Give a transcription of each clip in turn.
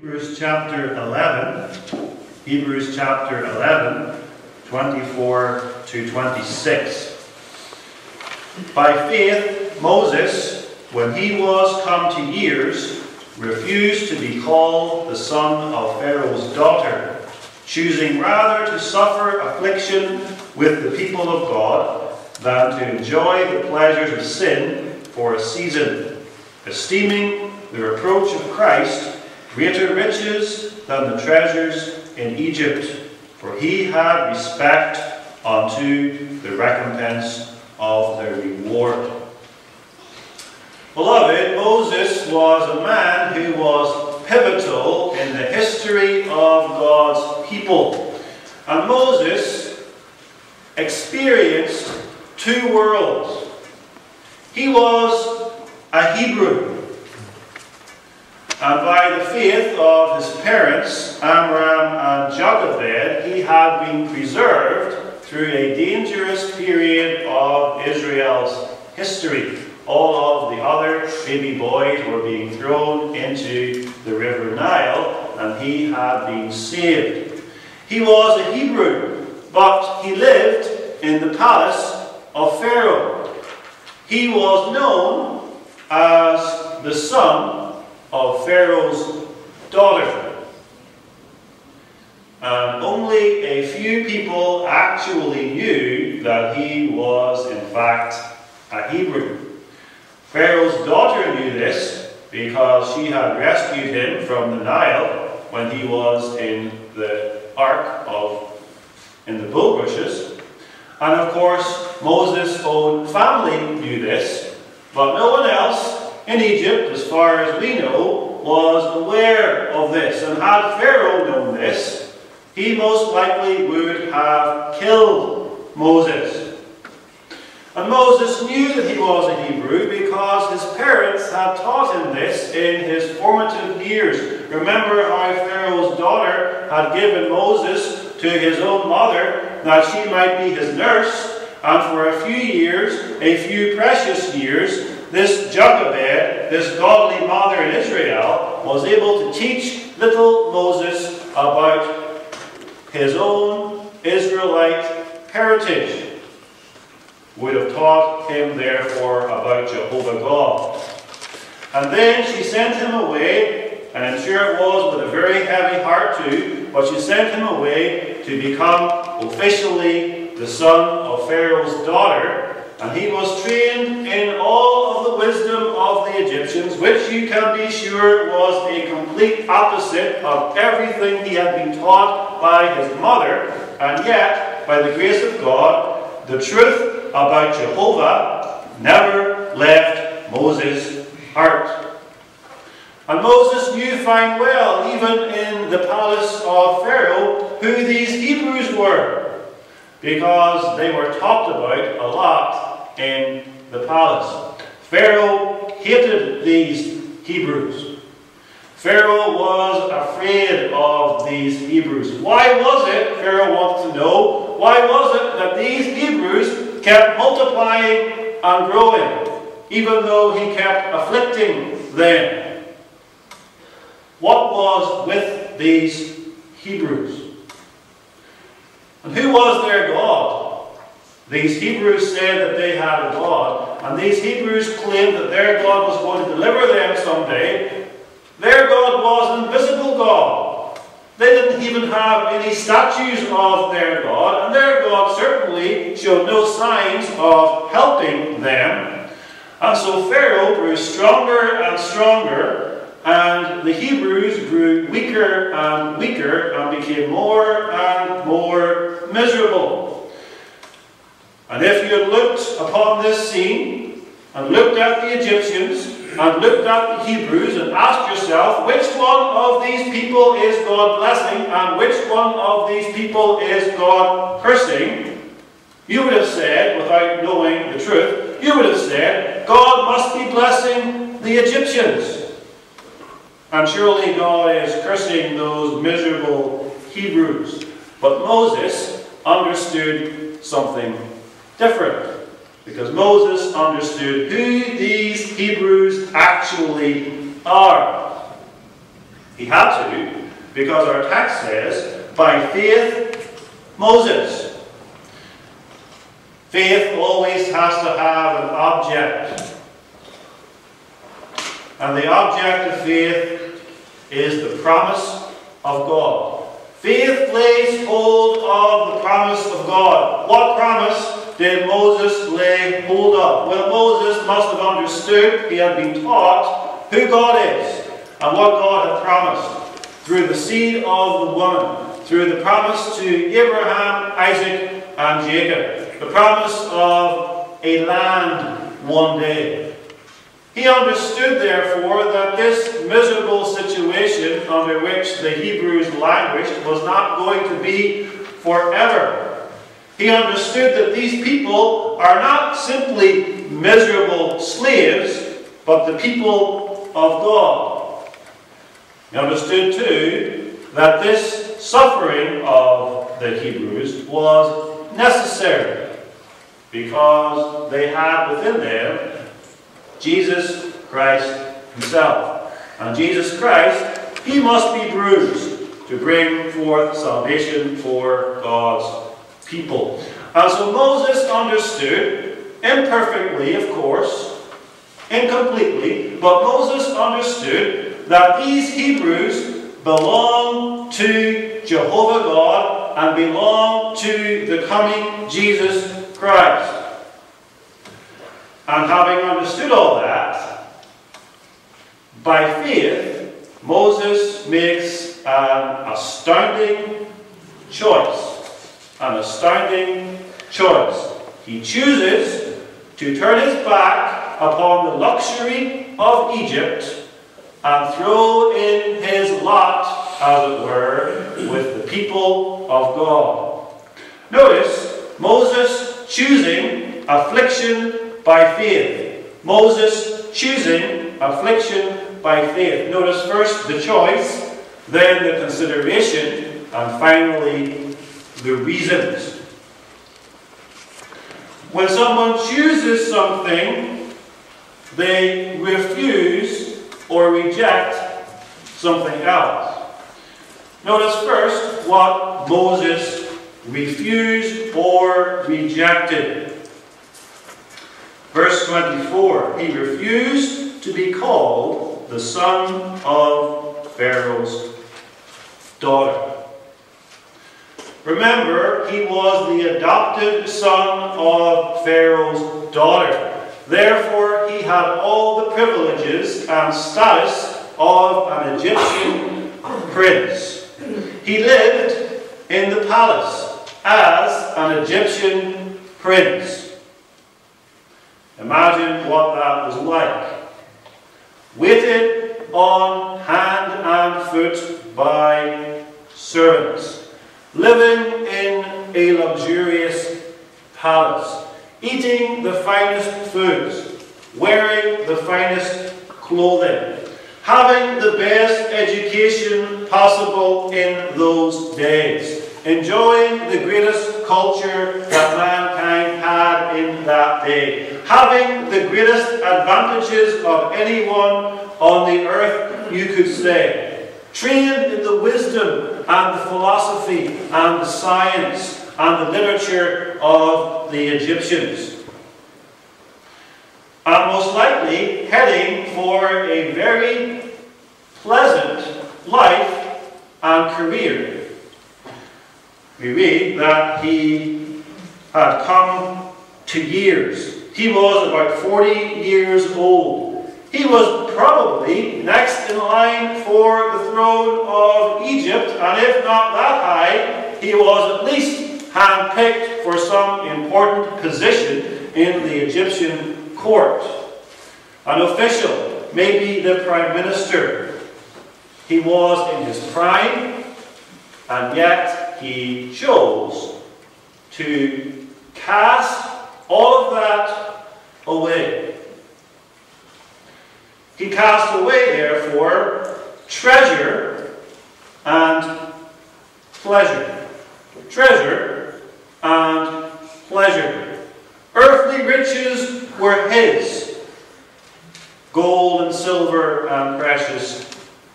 Hebrews chapter 11, Hebrews chapter 11, 24 to 26. By faith, Moses, when he was come to years, refused to be called the son of Pharaoh's daughter, choosing rather to suffer affliction with the people of God than to enjoy the pleasures of sin for a season, esteeming the reproach of Christ greater riches than the treasures in Egypt, for he had respect unto the recompense of their reward. Beloved, Moses was a man who was pivotal in the history of God's people. And Moses experienced two worlds. He was a Hebrew. And by the faith of his parents, Amram and Jochebed, he had been preserved through a dangerous period of Israel's history. All of the other baby boys were being thrown into the river Nile, and he had been saved. He was a Hebrew, but he lived in the palace of Pharaoh. He was known as the son of Pharaoh's daughter. And only a few people actually knew that he was in fact a Hebrew. Pharaoh's daughter knew this because she had rescued him from the Nile when he was in the ark in the bulrushes. And of course, Moses' own family knew this, but no one else in Egypt, as far as we know, was aware of this. And had Pharaoh known this, he most likely would have killed Moses. And Moses knew that he was a Hebrew because his parents had taught him this in his formative years. Remember how Pharaoh's daughter had given Moses to his own mother that she might be his nurse, and for a few years, a few precious years, this Jochebed, this godly mother in Israel, was able to teach little Moses about his own Israelite heritage. Would have taught him, therefore, about Jehovah God. And then she sent him away, and I'm sure it was with a very heavy heart too, but she sent him away to become officially the son of Pharaoh's daughter. And he was trained in all of the wisdom of the Egyptians, which you can be sure was a complete opposite of everything he had been taught by his mother. And yet, by the grace of God, the truth about Jehovah never left Moses' heart. And Moses knew fine well, even in the palace of Pharaoh, who these Hebrews were, because they were talked about a lot in the palace. Pharaoh hated these Hebrews. Pharaoh was afraid of these Hebrews. Why was it, Pharaoh wants to know, why was it that these Hebrews kept multiplying and growing, even though he kept afflicting them? What was with these Hebrews? And who was their God? These Hebrews said that they had a God, and these Hebrews claimed that their God was going to deliver them someday. Their God was an invisible God. They didn't even have any statues of their God, and their God certainly showed no signs of helping them. And so Pharaoh grew stronger and stronger, and the Hebrews grew weaker and weaker and became more and more miserable. And if you had looked upon this scene, and looked at the Egyptians, and looked at the Hebrews, and asked yourself, which one of these people is God blessing, and which one of these people is God cursing, you would have said, without knowing the truth, you would have said, God must be blessing the Egyptians. And surely God is cursing those miserable Hebrews. But Moses understood something different, because Moses understood who these Hebrews actually are. He had to, because our text says, by faith, Moses. Faith always has to have an object. And the object of faith is the promise of God. Faith lays hold of the promise of God. What promise did Moses lay hold of? Well, Moses must have understood, he had been taught who God is and what God had promised through the seed of the woman, through the promise to Abraham, Isaac, and Jacob, the promise of a land one day. He understood, therefore, that this miserable situation under which the Hebrews languished was not going to be forever. He understood that these people are not simply miserable slaves, but the people of God. He understood, too, that this suffering of the Hebrews was necessary, because they had within them Jesus Christ himself. And Jesus Christ, he must be bruised to bring forth salvation for God's people. And so Moses understood, imperfectly of course, incompletely, but Moses understood that these Hebrews belong to Jehovah God and belong to the coming Jesus Christ. And having understood all that, by faith, Moses makes an astounding choice. An astounding choice. He chooses to turn his back upon the luxury of Egypt and throw in his lot, as it were, with the people of God. Notice Moses choosing affliction by faith. Moses choosing affliction by faith. Notice first the choice, then the consideration, and finally the reasons. When someone chooses something, they refuse or reject something else. Notice first what Moses refused or rejected. Verse 24, he refused to be called the son of Pharaoh's daughter. Remember, he was the adopted son of Pharaoh's daughter. Therefore, he had all the privileges and status of an Egyptian prince. He lived in the palace as an Egyptian prince. Imagine what that was like. Waited on hand and foot by servants. Living in a luxurious palace. Eating the finest foods. Wearing the finest clothing. Having the best education possible in those days. Enjoying the greatest culture that mankind had in that day. Having the greatest advantages of anyone on the earth, you could say. Trained in the wisdom and the philosophy and the science and the literature of the Egyptians. And most likely heading for a very pleasant life and career. We read that he had come to years. He was about 40 years old. He was probably next in line for the throne of Egypt, and if not that high, he was at least handpicked for some important position in the Egyptian court. An official, maybe the prime minister. He was in his prime, and yet he chose to cast all of that away. He cast away, therefore, treasure and pleasure. Treasure and pleasure. Earthly riches were his. Gold and silver and precious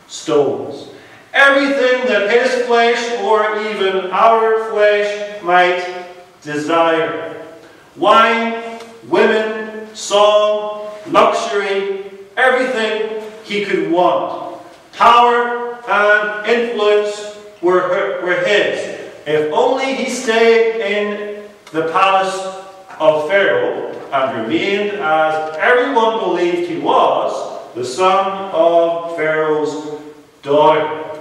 stones. everything that his flesh or even our flesh might desire. Wine, women, song, luxury, everything he could want. Power and influence were his. If only he stayed in the palace of Pharaoh and remained, as everyone believed he was, the son of Pharaoh's daughter.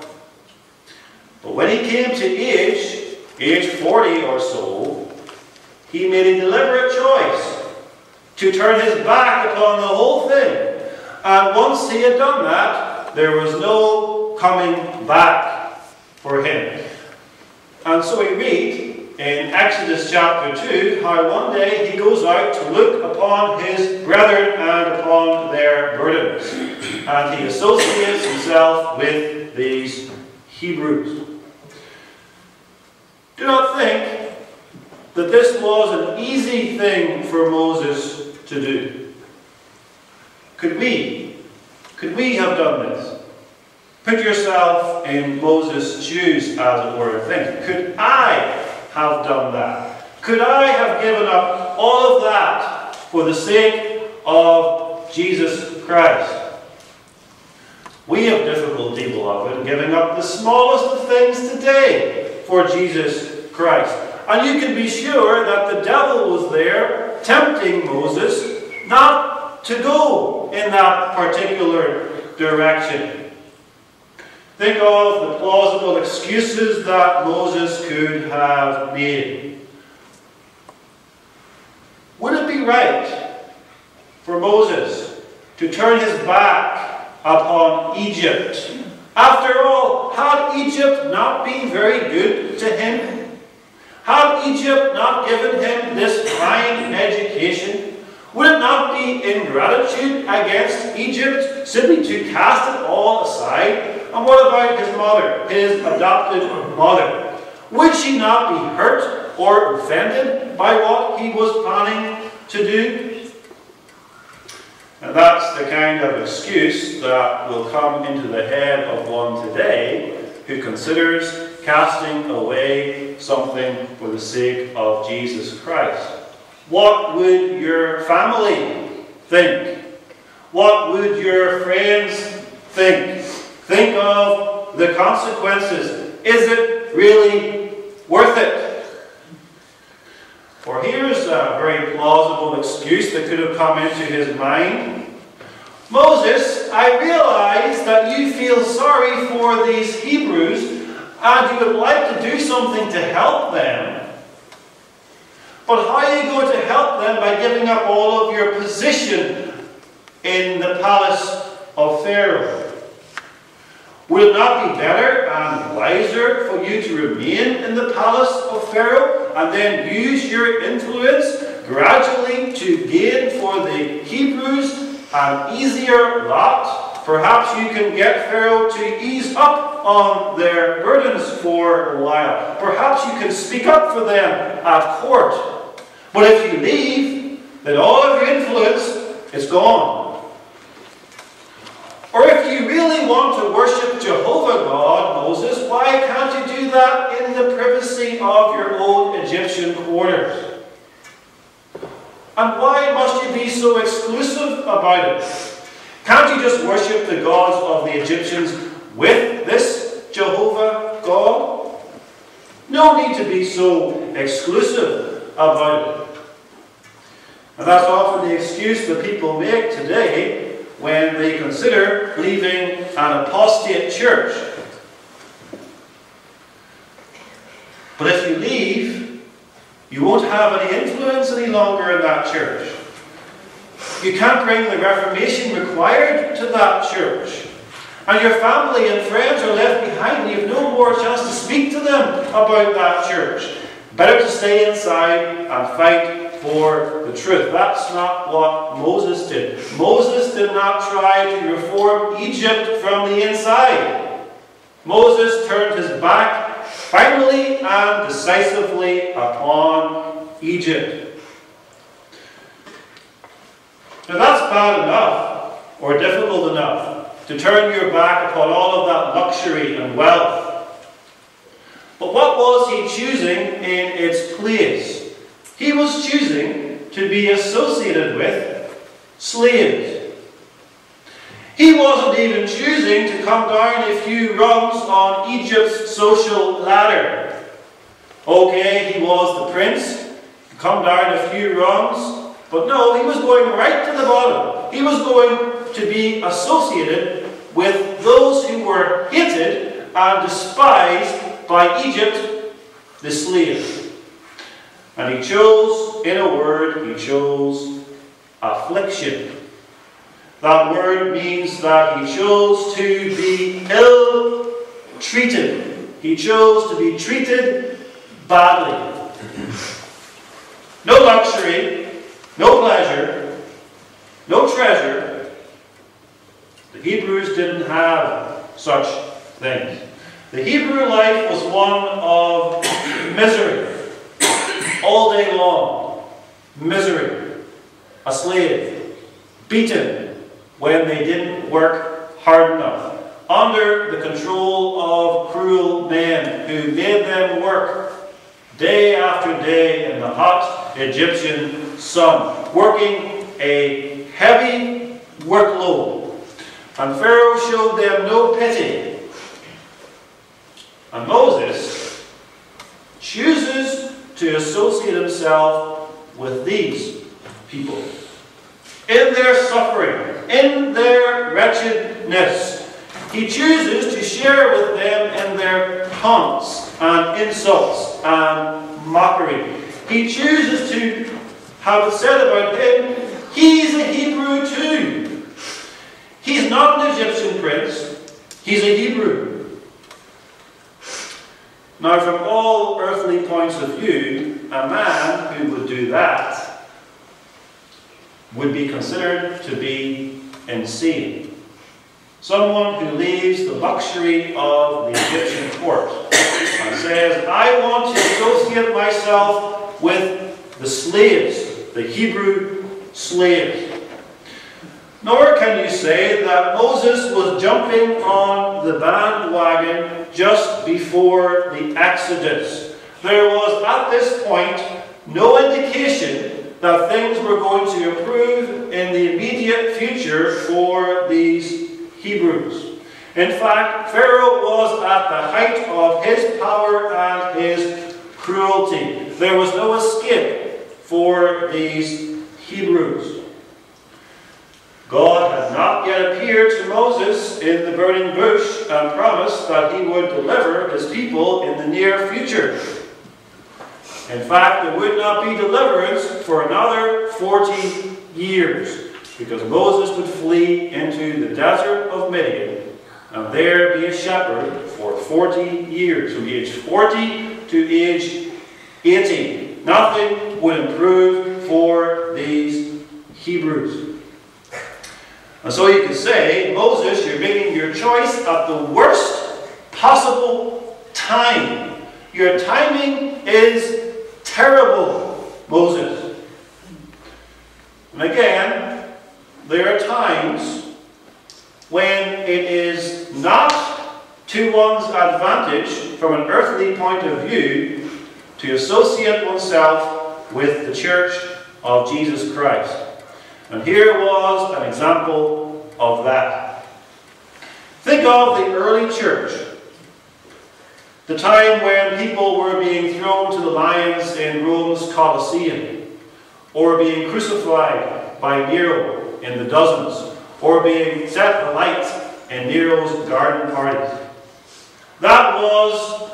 But when he came to age 40 or so, he made a deliberate choice to turn his back upon the whole thing. And once he had done that, there was no coming back for him. And so we read in Exodus chapter 2 how one day he goes out to look upon his brethren and upon their burdens. And he associates himself with these Hebrews. Do not think that this was an easy thing for Moses to do. Could we have done this? Put yourself in Moses' shoes, as it were, and think, could I have done that? Could I have given up all of that for the sake of Jesus Christ? We have difficulty, beloved, giving up the smallest of things today for Jesus Christ. And you can be sure that the devil was there tempting Moses not to go in that particular direction. Think of the plausible excuses that Moses could have made. Would it be right for Moses to turn his back upon Egypt? After all, had Egypt not been very good to him? Had Egypt not given him this fine education? Would it not be ingratitude against Egypt simply to cast it all aside? And what about his mother, his adopted mother? Would she not be hurt or offended by what he was planning to do? And that's the kind of excuse that will come into the head of one today who considers casting away something for the sake of Jesus Christ. What would your family think? What would your friends think? Think of the consequences. Is it really worth it? For here's a very plausible excuse that could have come into his mind. Moses, I realize that you feel sorry for these Hebrews and you would like to do something to help them. But how are you going to help them by giving up all of your position in the palace of Pharaoh? Would it not be better and wiser for you to remain in the palace of Pharaoh and then use your influence gradually to gain for the Hebrews an easier lot? Perhaps you can get Pharaoh to ease up on their burdens for a while. Perhaps you can speak up for them at court. But if you leave, then all of your influence is gone. Or if you really want to worship Jehovah God, Moses, why can't you do that in the privacy of your own Egyptian quarters? And why must you be so exclusive about it? Can't you just worship the gods of the Egyptians with this Jehovah God? No need to be so exclusive about it. And that's often the excuse that people make today when they consider leaving an apostate church. But if you leave, you won't have any influence any longer in that church. You can't bring the reformation required to that church. And your family and friends are left behind, and you have no more chance to speak to them about that church. Better to stay inside and fight for the truth. That's not what Moses did. Moses did not try to reform Egypt from the inside. Moses turned his back finally and decisively upon Egypt. Now that's bad enough, or difficult enough, to turn your back upon all of that luxury and wealth. But what was he choosing in its place? He was choosing to be associated with slaves. He wasn't even choosing to come down a few rungs on Egypt's social ladder. Okay, he was the prince, come down a few rungs, but no, he was going right to the bottom. He was going to be associated with those who were hated and despised by Egypt, the slave. And he chose, in a word, he chose affliction. That word means that he chose to be ill-treated. He chose to be treated badly. No luxury, no pleasure, no treasure. The Hebrews didn't have such things. The Hebrew life was one of misery. All day long. Misery. A slave. Beaten when they didn't work hard enough. Under the control of cruel men who made them work day after day in the hot Egyptian sun, working a heavy workload. And Pharaoh showed them no pity. And Moses chooses to associate himself with these people. In their suffering, in their wretchedness, he chooses to share with them in their taunts and insults and mockery. He chooses to have it said about him, he's a Hebrew too. He's not an Egyptian prince, he's a Hebrew. Now, from all earthly points of view, a man who would do that would be considered to be insane. Someone who leaves the luxury of the Egyptian court and says, I want to associate myself with the slaves, the Hebrew slaves. Nor can you say that Moses was jumping on the bandwagon just before the Exodus. There was at this point no indication that things were going to improve in the immediate future for these Hebrews. In fact, Pharaoh was at the height of his power and his cruelty. There was no escape for these Hebrews. God had not yet appeared to Moses in the burning bush and promised that he would deliver his people in the near future. In fact, there would not be deliverance for another 40 years, because Moses would flee into the desert of Midian and there be a shepherd for 40 years, from age 40 to age 80. Nothing would improve for these Hebrews. And so you can say, Moses, you're making your choice at the worst possible time. Your timing is terrible, Moses. And again, there are times when it is not to one's advantage from an earthly point of view to associate oneself with the Church of Jesus Christ. And here was an example of that. Think of the early church, the time when people were being thrown to the lions in Rome's Colosseum, or being crucified by Nero in the dozens, or being set alight in Nero's garden parties. That was,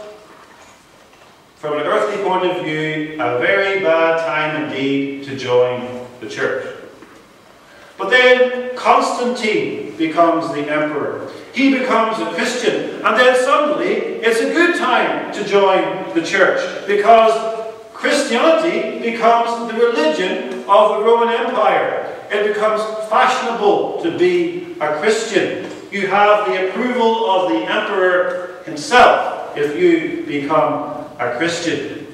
from an earthly point of view, a very bad time indeed to join the church. But then Constantine becomes the emperor. He becomes a Christian. And then suddenly it's a good time to join the church, because Christianity becomes the religion of the Roman Empire. It becomes fashionable to be a Christian. You have the approval of the emperor himself if you become a Christian.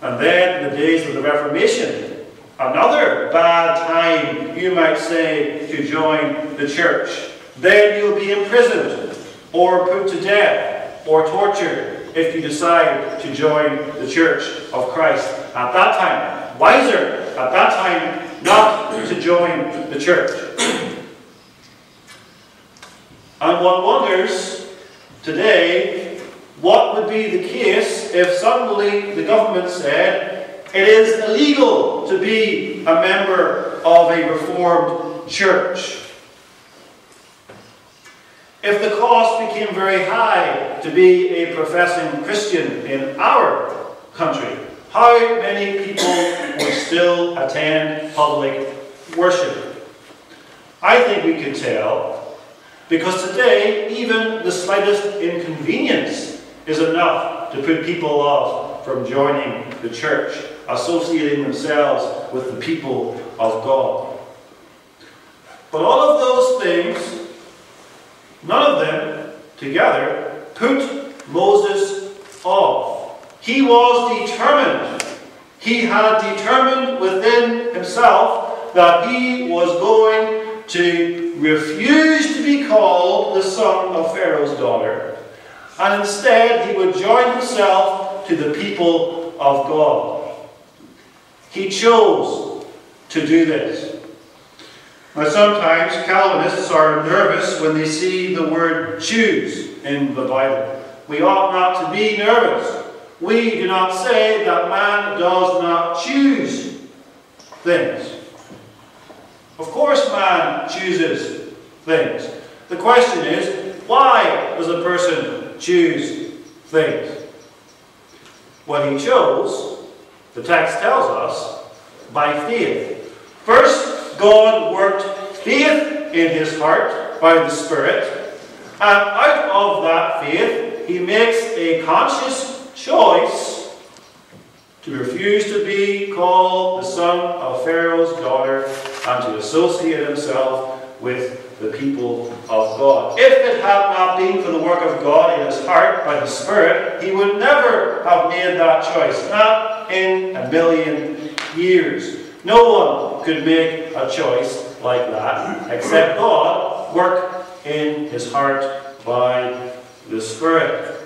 And then in the days of the Reformation, another bad time, you might say, to join the church. then you'll be imprisoned, or put to death, or tortured, if you decide to join the Church of Christ. At that time, wiser at that time not to join the church. And one wonders today, what would be the case if suddenly the government said it is illegal to be a member of a Reformed church? If the cost became very high to be a professing Christian in our country, how many people would still attend public worship? I think we can tell, because today even the slightest inconvenience is enough to put people off from joining the church, associating themselves with the people of God. But all of those things, none of them together, put Moses off. He was determined. He had determined within himself that he was going to refuse to be called the son of Pharaoh's daughter, and instead he would join himself to the people of God. He chose to do this. Now, sometimes Calvinists are nervous when they see the word choose in the Bible. We ought not to be nervous. We do not say that man does not choose things. Of course man chooses things. The question is, why does a person choose things? What he chose, the text tells us, by faith. First, God worked faith in his heart by the Spirit, and out of that faith he makes a conscious choice to refuse to be called the son of Pharaoh's daughter and to associate himself with the people of God. If it had not been for the work of God in his heart by the Spirit, he would never have made that choice. Not in a million years. No one could make a choice like that except God work in his heart by the Spirit.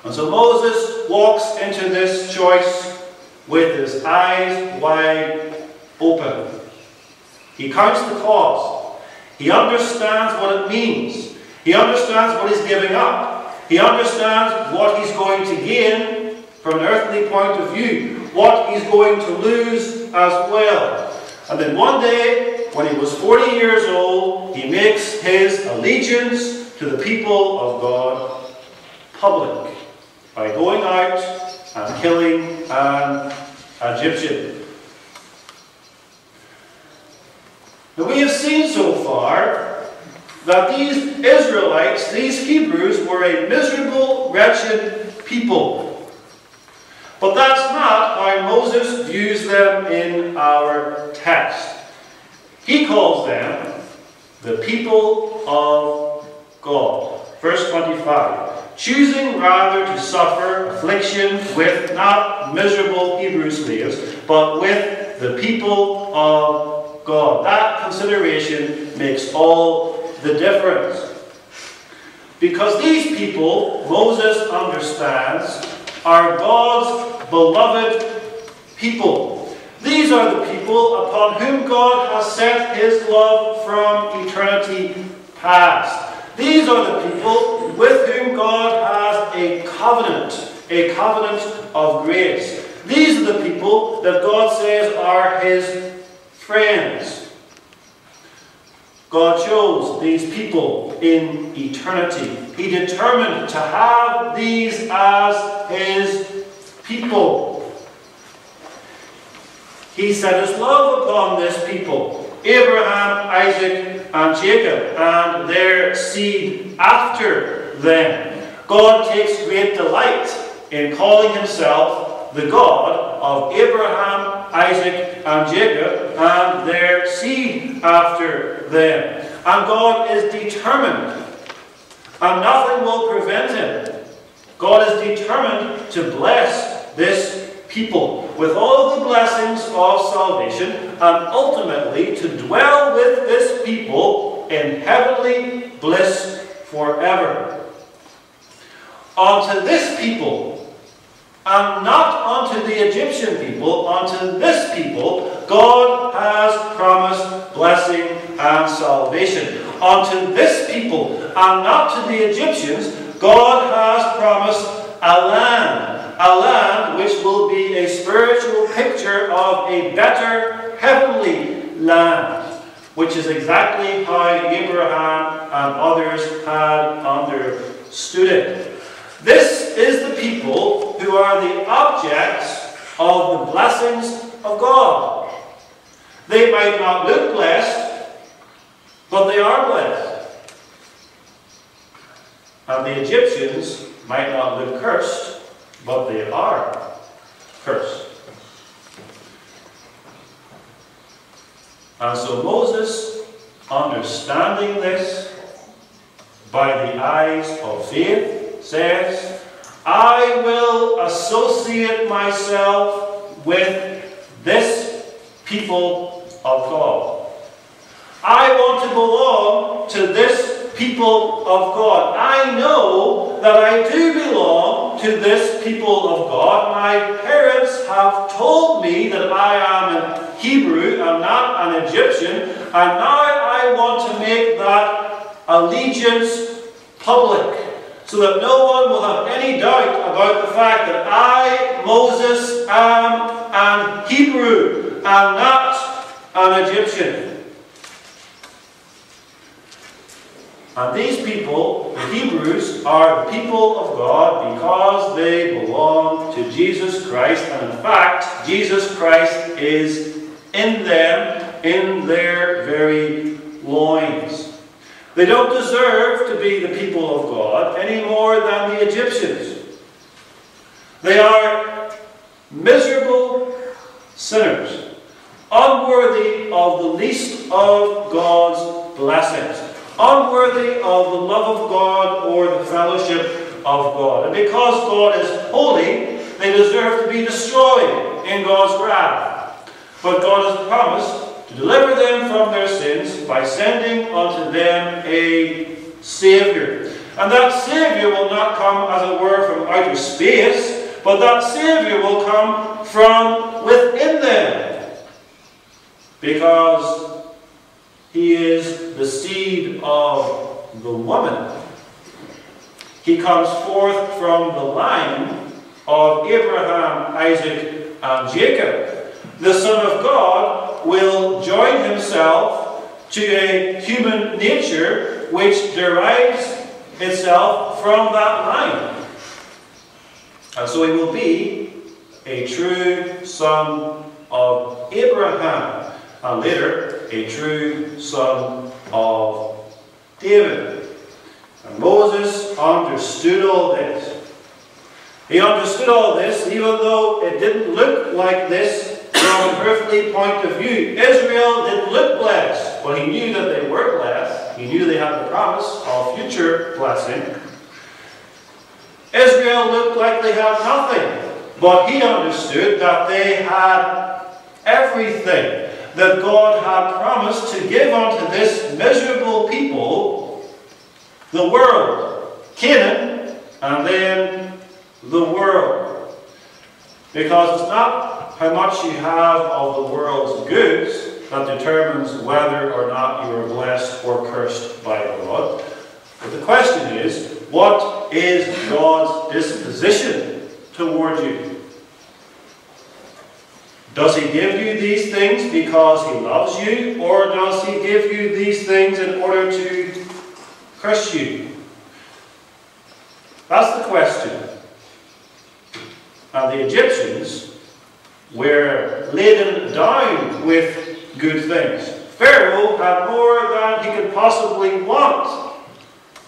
And so Moses walks into this choice with his eyes wide open. He counts the cost. He understands what it means. He understands what he's giving up. He understands what he's going to gain from an earthly point of view, what he's going to lose as well. And then one day, when he was 40 years old, he makes his allegiance to the people of God public by going out and killing an Egyptian. Now, we have seen so far that these Israelites, these Hebrews, were a miserable, wretched people. But that's not how Moses views them in our text. He calls them the people of God. Verse 25. Choosing rather to suffer affliction with not miserable Hebrew slaves, but with the people of God. That consideration makes all the difference. Because these people, Moses understands, are God's beloved people. These are the people upon whom God has set his love from eternity past. These are the people with whom God has a covenant of grace. These are the people that God says are his friends. God chose these people in eternity. He determined to have these as his people. He set his love upon this people. Abraham, Isaac, and Jacob, and their seed after them. God takes great delight in calling himself the God of Abraham, Isaac, and Jacob, and their seed after them. And God is determined, and nothing will prevent him. God is determined to bless this people with all of the blessings of salvation, and ultimately to dwell with this people in heavenly bliss forever. Unto this people, and not unto the Egyptian people, unto this people, God has promised blessing and salvation. Unto this people, and not to the Egyptians, God has promised a land which will be a spiritual picture of a better heavenly land, which is exactly how Abraham and others had understood it. This is the people who are the objects of the blessings of God. They might not look blessed, but they are blessed. And the Egyptians might not look cursed, but they are cursed. And so Moses, understanding this by the eyes of faith, says, I will associate myself with this people of God. I want to belong to this people of God. I know that I do belong to this people of God. My parents have told me that I am a Hebrew and not an Egyptian, and now I want to make that allegiance public, so that no one will have any doubt about the fact that I, Moses, am an Hebrew and not an Egyptian. And these people, the Hebrews, are the people of God because they belong to Jesus Christ. And in fact, Jesus Christ is in them, in their very loins. They don't deserve to be the people of God any more than the Egyptians. They are miserable sinners, unworthy of the least of God's blessings, unworthy of the love of God or the fellowship of God. And because God is holy, they deserve to be destroyed in God's wrath. But God has promised to deliver them from their sins by sending unto them a Saviour. And that Saviour will not come, as it were, from outer space, but that Saviour will come from within them, because He is the seed of the woman. He comes forth from the line of Abraham, Isaac, and Jacob. The Son of God will join Himself to a human nature which derives itself from that line. And so He will be a true son of Abraham, and later a true son of David. And Moses understood all this. He understood all this even though it didn't look like this from an earthly point of view. Israel didn't look blessed, but he knew that they were blessed. He knew they had the promise of future blessing. Israel looked like they had nothing, but he understood that they had everything that God had promised to give unto this miserable people, the world, Canaan, and then the world. Because it's not how much you have of the world's goods that determines whether or not you are blessed or cursed by God. But the question is, what is God's disposition toward you? Does He give you these things because He loves you, or does He give you these things in order to curse you? That's the question. And the Egyptians were laden down with good things. Pharaoh had more than he could possibly want,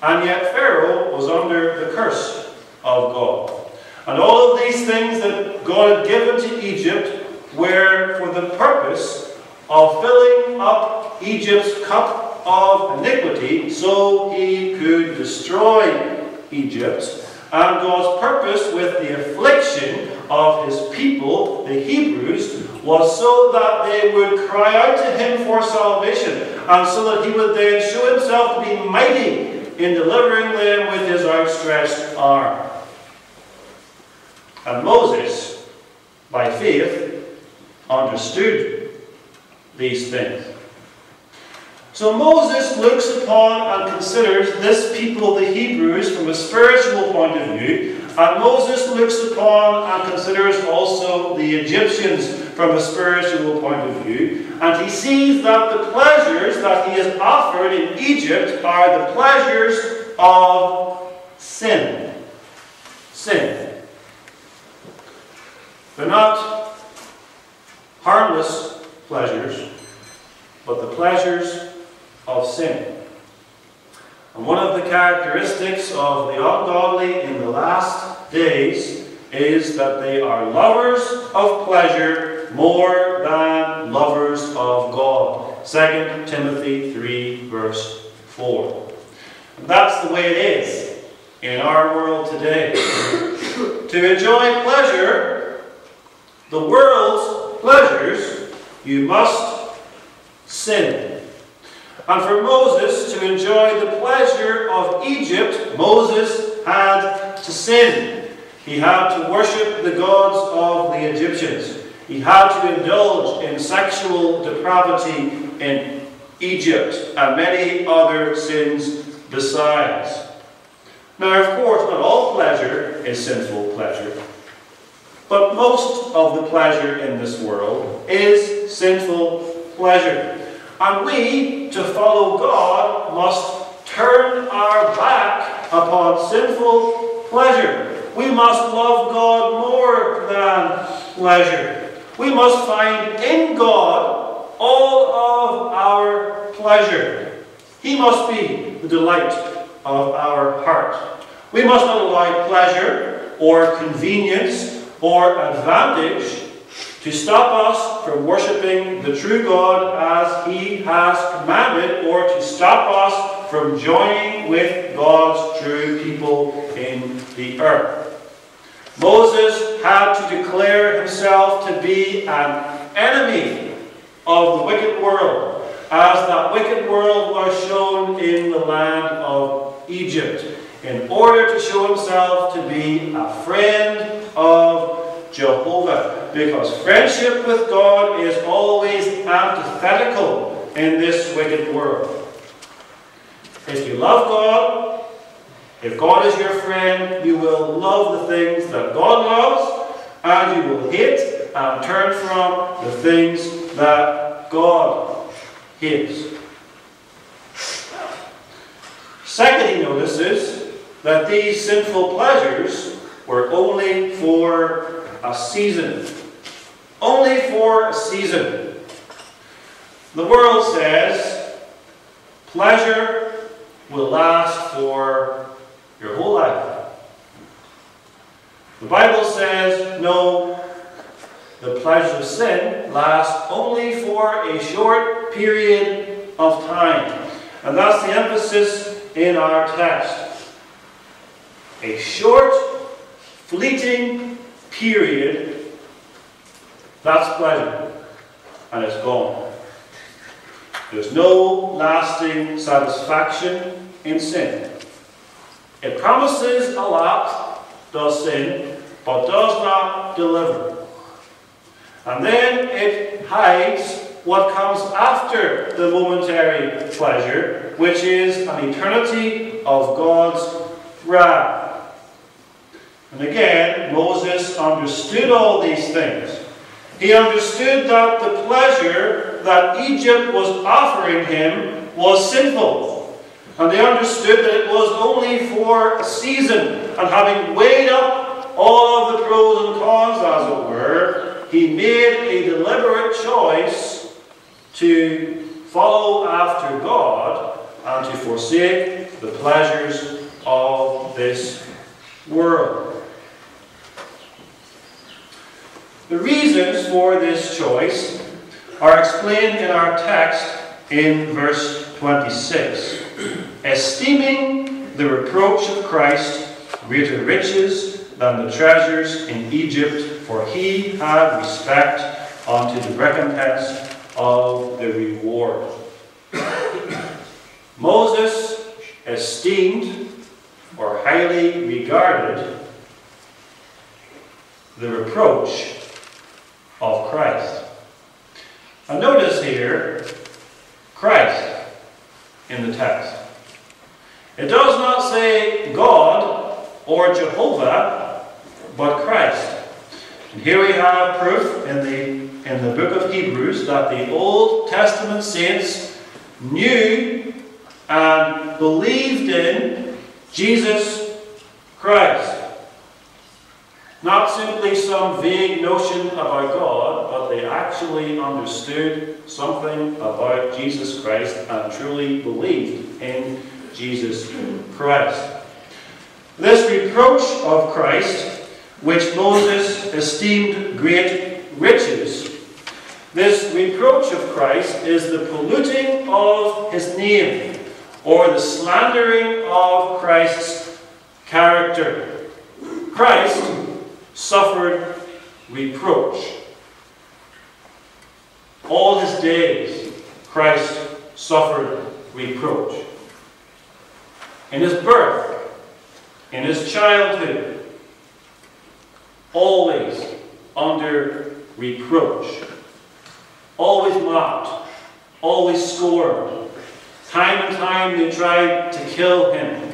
and yet Pharaoh was under the curse of God. And all of these things that God had given to Egypt were for the purpose of filling up Egypt's cup of iniquity so He could destroy Egypt. And God's purpose with the affliction of his people, the Hebrews, was so that they would cry out to him for salvation, and so that he would then show himself to be mighty in delivering them with his outstretched arm. And Moses, by faith, understood these things. So Moses looks upon and considers this people, the Hebrews, from a spiritual point of view, and Moses looks upon and considers also the Egyptians from a spiritual point of view, and he sees that the pleasures that he has offered in Egypt are the pleasures of sin. Sin. They're not harmless pleasures, but the pleasures of sin. And one of the characteristics of the ungodly in the last days is that they are lovers of pleasure more than lovers of God. 2 Timothy 3 verse 4. And that's the way it is in our world today. To enjoy pleasure, the world's pleasures, you must sin. And for Moses to enjoy the pleasure of Egypt, Moses had to sin. He had to worship the gods of the Egyptians. He had to indulge in sexual depravity in Egypt and many other sins besides. Now, of course, not all pleasure is sinful pleasure, but most of the pleasure in this world is sinful pleasure. And we, to follow God, must turn our back upon sinful pleasure. We must love God more than pleasure. We must find in God all of our pleasure. He must be the delight of our heart. We must not allow pleasure or convenience or advantage to stop us from worshipping the true God as He has commanded, or to stop us from joining with God's true people in the earth. Moses had to declare himself to be an enemy of the wicked world, as that wicked world was shown in the land of Egypt, in order to show himself to be a friend of Jehovah, because friendship with God is always antithetical in this wicked world. If you love God, if God is your friend, you will love the things that God loves, and you will hate and turn from the things that God hates. Second, he notices that these sinful pleasures were only for a season. Only for a season. The world says pleasure will last for your whole life. The Bible says no, the pleasures of sin last only for a short period of time. And that's the emphasis in our text. A short, fleeting period, that's pleasure, and it's gone. There's no lasting satisfaction in sin. It promises a lot, does sin, but does not deliver. And then it hides what comes after the momentary pleasure, which is an eternity of God's wrath. And again, Moses understood all these things. He understood that the pleasure that Egypt was offering him was sinful. And they understood that it was only for a season. And having weighed up all of the pros and cons, as it were, he made a deliberate choice to follow after God and to forsake the pleasures of this world. The reasons for this choice are explained in our text in verse 26. Esteeming the reproach of Christ greater riches than the treasures in Egypt, for he had respect unto the recompense of the reward. Moses esteemed or highly regarded the reproach of Christ. And notice here, Christ in the text. It does not say God or Jehovah, but Christ. And here we have proof in the book of Hebrews that the Old Testament saints knew and believed in Jesus Christ. Not simply some vague notion about God, but they actually understood something about Jesus Christ and truly believed in Jesus Christ. This reproach of Christ, which Moses esteemed great riches, this reproach of Christ is the polluting of his name, or the slandering of Christ's character. Christ suffered reproach. All his days, Christ suffered reproach. In his birth, in his childhood, always under reproach. Always mocked, always scorned. Time and time they tried to kill him.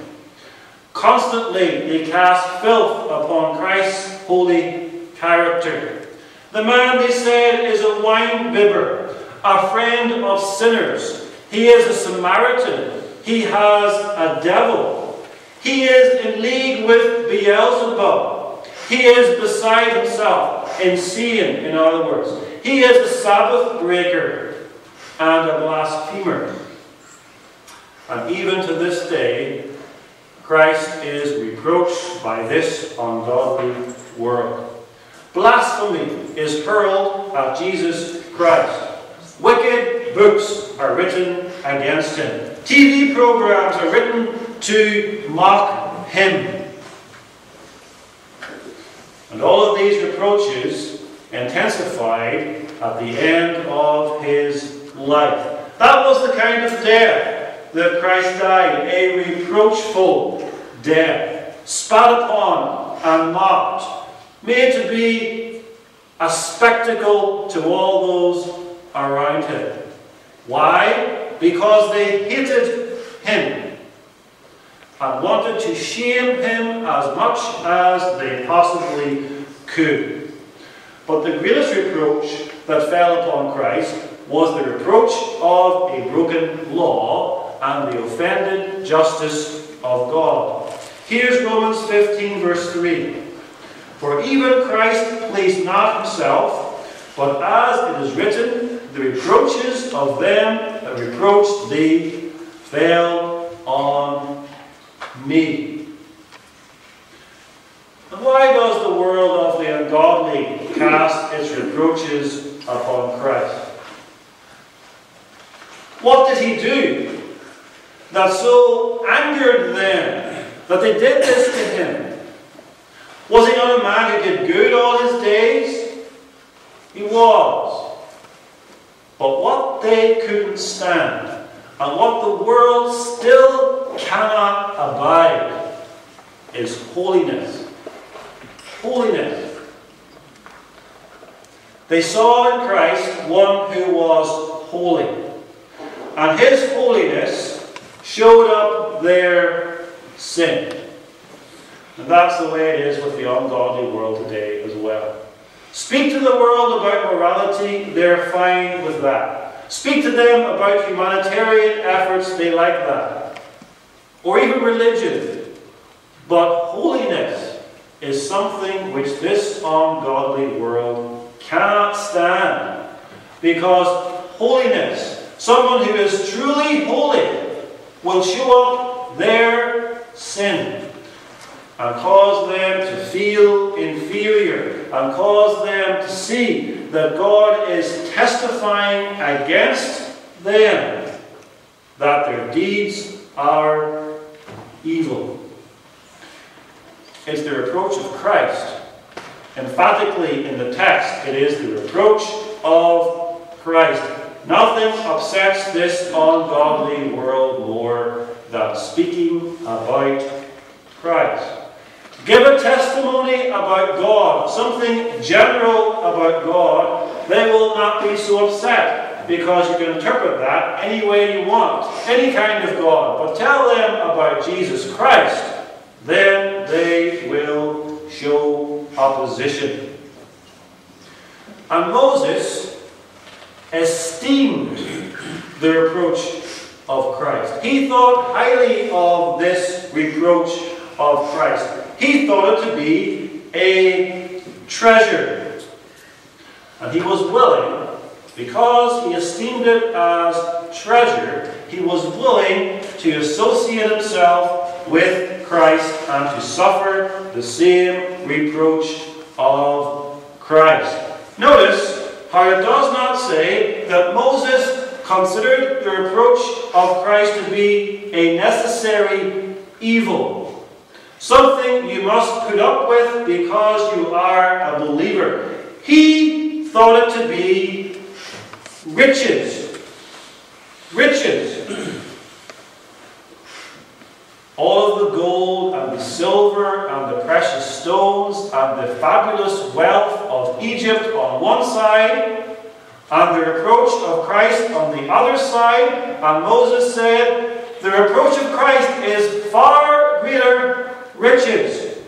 Constantly they cast filth upon Christ's holy character. The man, they said, is a wine-bibber, a friend of sinners. He is a Samaritan. He has a devil. He is in league with Beelzebub. He is beside himself, insane, in other words. He is a Sabbath breaker and a blasphemer. And even to this day, Christ is reproached by this ungodly world. Blasphemy is hurled at Jesus Christ. Wicked books are written against him. TV programs are written to mock him. And all of these reproaches intensified at the end of his life. That was the kind of death that Christ died, a reproachful death, spat upon and mocked, made to be a spectacle to all those around him. Why? Because they hated him and wanted to shame him as much as they possibly could. But the greatest reproach that fell upon Christ was the reproach of a broken law and the offended justice of God. Here's Romans 15 verse 3. For even Christ pleased not himself, but as it is written, the reproaches of them that reproached thee fell on me. And why does the world of the ungodly cast its reproaches upon Christ? What did he do that so angered them that they did this to him? Was he not a man who did good all his days? He was. But what they couldn't stand, and what the world still cannot abide, is holiness. Holiness. They saw in Christ one who was holy. And his holiness showed up their sin. And that's the way it is with the ungodly world today as well. Speak to the world about morality, they're fine with that. Speak to them about humanitarian efforts, they like that. Or even religion. But holiness is something which this ungodly world cannot stand. Because holiness, someone who is truly holy, will show up their sin and cause them to feel inferior and cause them to see that God is testifying against them, that their deeds are evil. It's the reproach of Christ emphatically in the text. It is the reproach of Christ. Nothing upsets this ungodly world more than speaking about Christ. Give a testimony about God, something general about God. They will not be so upset because you can interpret that any way you want, any kind of God. But tell them about Jesus Christ, then they will show opposition. And Moses esteemed the reproach of Christ. He thought highly of this reproach of Christ. He thought it to be a treasure. And he was willing, because he esteemed it as treasure, he was willing to associate himself with Christ and to suffer the same reproach of Christ. Notice how it does not say that Moses considered the reproach of Christ to be a necessary evil, something you must put up with because you are a believer. He thought it to be riches. Riches. All of the gold and the silver and the precious stones and the fabulous wealth of Egypt on one side, and the reproach of Christ on the other side. And Moses said, the reproach of Christ is far greater riches.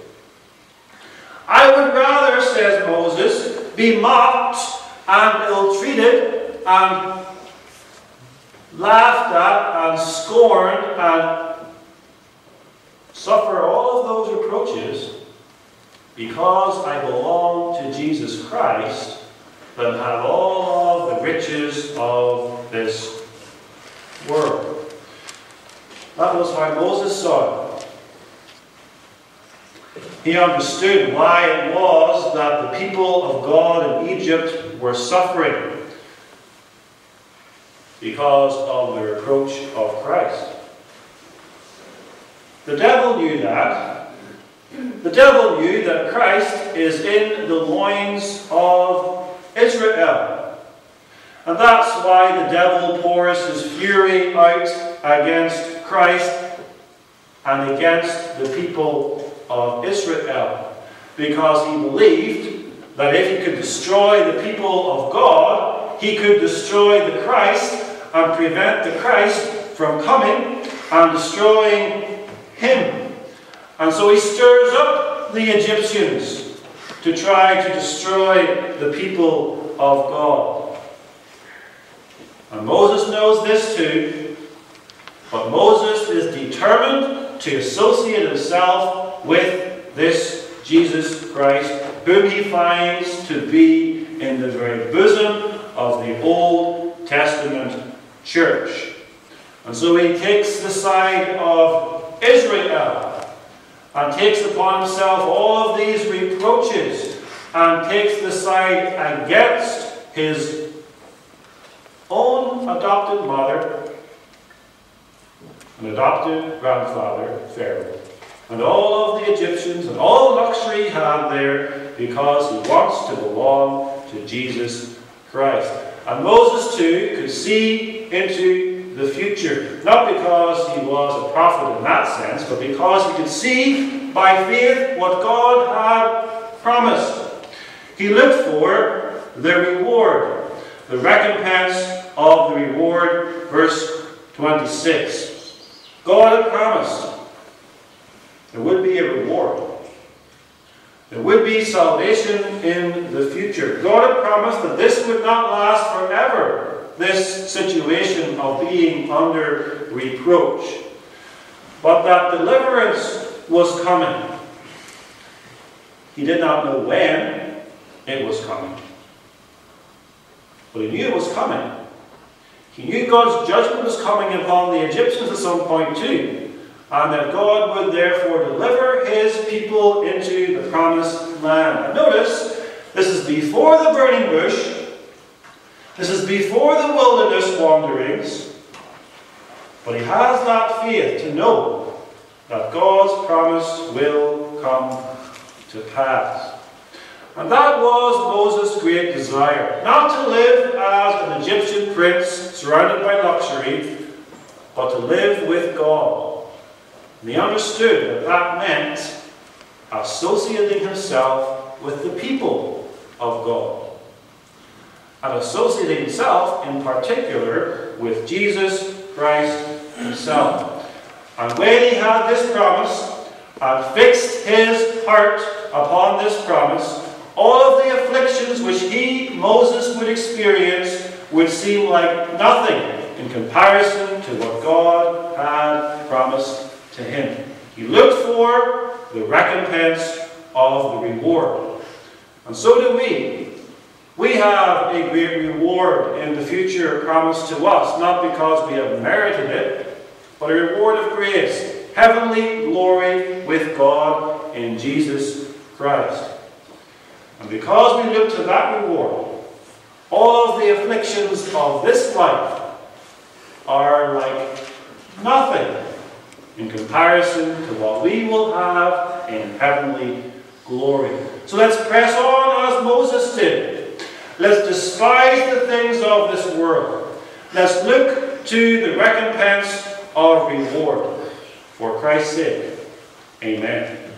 I would rather, says Moses, be mocked and ill-treated and laughed at and scorned and suffer all of those reproaches because I belong to Jesus Christ than have all of the riches of this world. That was how Moses saw it. He understood why it was that the people of God in Egypt were suffering because of the reproach of Christ. The devil knew that. The devil knew that Christ is in the loins of Israel. And that's why the devil pours his fury out against Christ and against the people of Israel. Because he believed that if he could destroy the people of God, he could destroy the Christ and prevent the Christ from coming and destroying him. And so he stirs up the Egyptians to try to destroy the people of God. And Moses knows this too, but Moses is determined to associate himself with this Jesus Christ, whom he finds to be in the very bosom of the Old Testament church. And so he takes the side of Israel and takes upon himself all of these reproaches and takes the side against his own adopted mother and adopted grandfather, Pharaoh, and all of the Egyptians and all the luxury he had there because he wants to belong to Jesus Christ. And Moses too could see into the future, not because he was a prophet in that sense, but because he could see by faith what God had promised. He looked for the reward, the recompense of the reward, verse 26. God had promised there would be a reward. There would be salvation in the future. God had promised that this would not last forever, this situation of being under reproach, but that deliverance was coming. He did not know when it was coming, but he knew it was coming. He knew God's judgment was coming upon the Egyptians at some point too, and that God would therefore deliver his people into the promised land. And notice, this is before the burning bush. This is before the wilderness wanderings. But he has that faith to know that God's promise will come to pass. And that was Moses' great desire. Not to live as an Egyptian prince surrounded by luxury, but to live with God. And he understood that that meant associating himself with the people of God. And associating himself in particular with Jesus Christ himself. And when he had this promise and fixed his heart upon this promise, all of the afflictions which Moses, would experience would seem like nothing in comparison to what God had promised to him. He looked for the recompense of the reward. And so do we. We have a great reward in the future promised to us, not because we have merited it, but a reward of grace, heavenly glory with God in Jesus Christ. And because we look to that reward, all of the afflictions of this life are like nothing in comparison to what we will have in heavenly glory. So let's press on as Moses did. Let's despise the things of this world. Let's look to the recompense of reward. For Christ's sake. Amen.